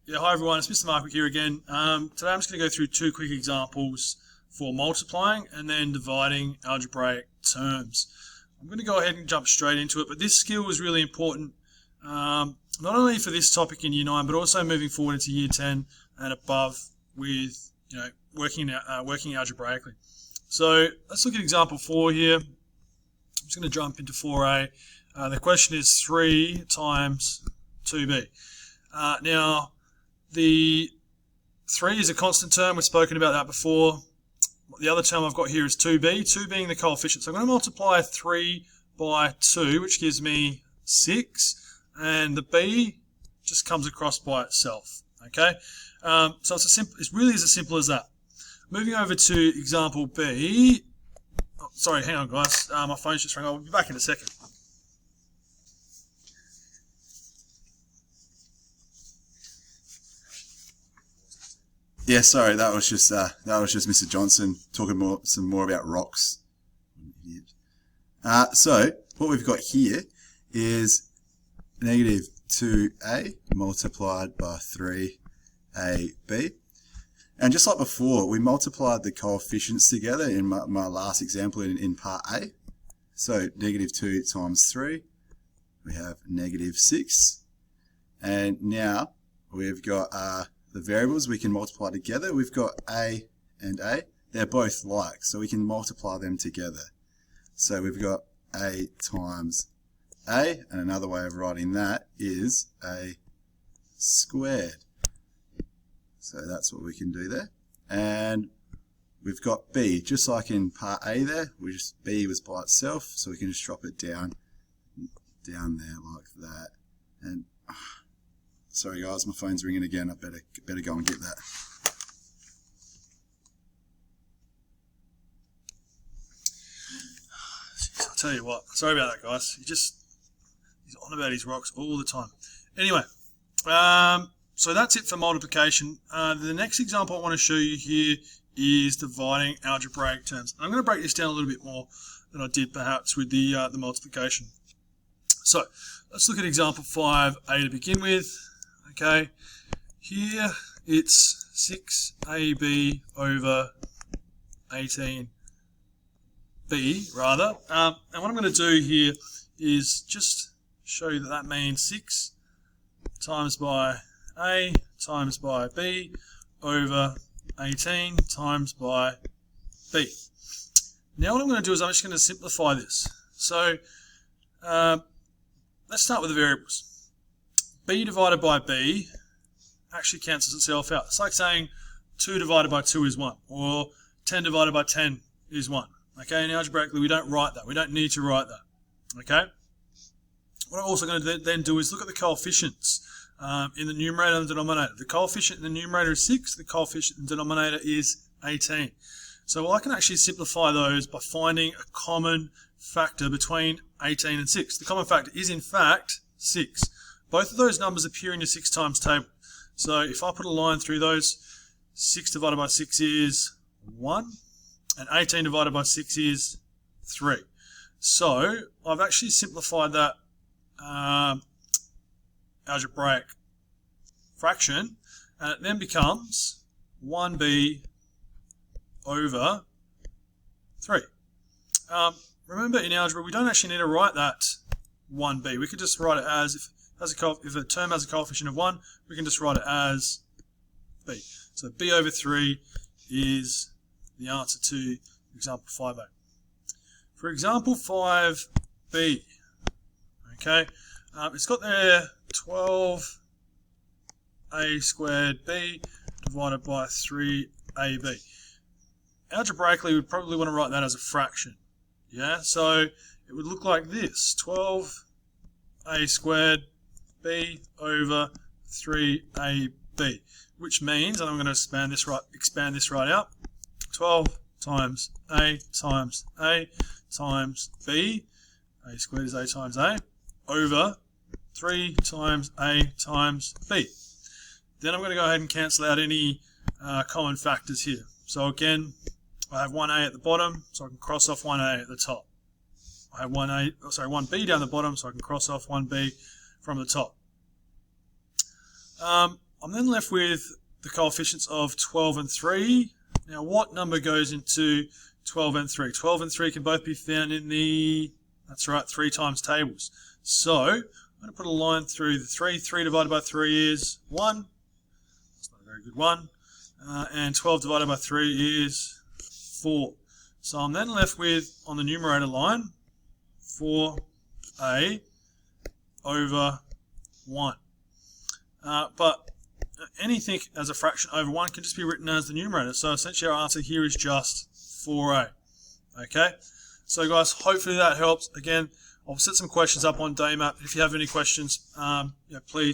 Yeah, hi everyone, it's Mr. Markwick here again. Today I'm just going to go through two quick examples for multiplying and then dividing algebraic terms. I'm going to go ahead and jump straight into it, but this skill is really important not only for this topic in Year 9, but also moving forward into Year 10 and above with working algebraically. So let's look at example 4 here. I'm just going to jump into 4a. The question is 3 times 2b. Now, the 3 is a constant term. We've spoken about that before. The other term I've got here is 2b, 2 being the coefficient. So I'm going to multiply 3 by 2, which gives me 6, and the b just comes across by itself. Okay, so it's really as simple as that. Moving over to example B. Oh, sorry, hang on, guys. My phone's just rang. I'll be back in a second. Yeah, sorry, that was just Mr. Johnson talking some more about rocks. So what we've got here is negative 2a multiplied by 3ab. And just like before, we multiplied the coefficients together in my last example in part A. So negative 2 times 3, we have negative 6. And now we've got the variables we can multiply together. We've got a and a. They're both like, so we can multiply them together. So we've got a times a, and another way of writing that is a squared. So that's what we can do there. And we've got b, just like in part A there, b was by itself, so we can just drop it down there like that. And sorry guys, my phone's ringing again. I better go and get that. I'll tell you what. Sorry about that, guys. He's on about his rocks all the time. Anyway, so that's it for multiplication. The next example I want to show you here is dividing algebraic terms. I'm going to break this down a little bit more than I did perhaps with the multiplication. So let's look at example 5a to begin with. Okay, here it's 6ab over 18b rather. And what I'm going to do here is just show you that means 6 times by a times by b over 18 times by b. Now what I'm going to do is I'm just going to simplify this. So let's start with the variables. B divided by b actually cancels itself out. It's like saying 2 divided by 2 is 1, or 10 divided by 10 is 1. Okay, and algebraically we don't write that. We don't need to write that. Okay. What I'm also going to then do is look at the coefficients in the numerator and the denominator. The coefficient in the numerator is 6. The coefficient in the denominator is 18. So I can actually simplify those by finding a common factor between 18 and 6. The common factor is in fact 6. Both of those numbers appear in your 6 times table. So if I put a line through those, 6 divided by 6 is 1, and 18 divided by 6 is 3. So I've actually simplified that algebraic fraction, and it then becomes 1b over 3. Remember, in algebra we don't actually need to write that 1b. We could just write it as, if a term has a coefficient of 1, we can just write it as b. So b over 3 is the answer to example 5a. For example 5b, okay, it's got there 12a squared b divided by 3ab. Algebraically, we'd probably want to write that as a fraction. Yeah, so it would look like this: 12a squared b over 3ab, which means, and I'm going to expand this right out, 12 times a times b, a squared is a times a, over 3 times a times b. Then I'm going to go ahead and cancel out any common factors here. So again, I have 1a at the bottom, so I can cross off 1a at the top. I have 1b down the bottom, so I can cross off 1b from the top. I'm then left with the coefficients of 12 and 3. Now, what number goes into 12 and 3? 12 and 3 can both be found in the, that's right, 3 times tables. So, I'm going to put a line through the 3. 3 divided by 3 is 1. That's not a very good one. And 12 divided by 3 is 4. So I'm then left with, on the numerator line, 4a over 1. But anything as a fraction over 1 can just be written as the numerator. So essentially our answer here is just 4a. Okay? So guys, hopefully that helps. Again, I'll set some questions up on DayMap. If you have any questions, please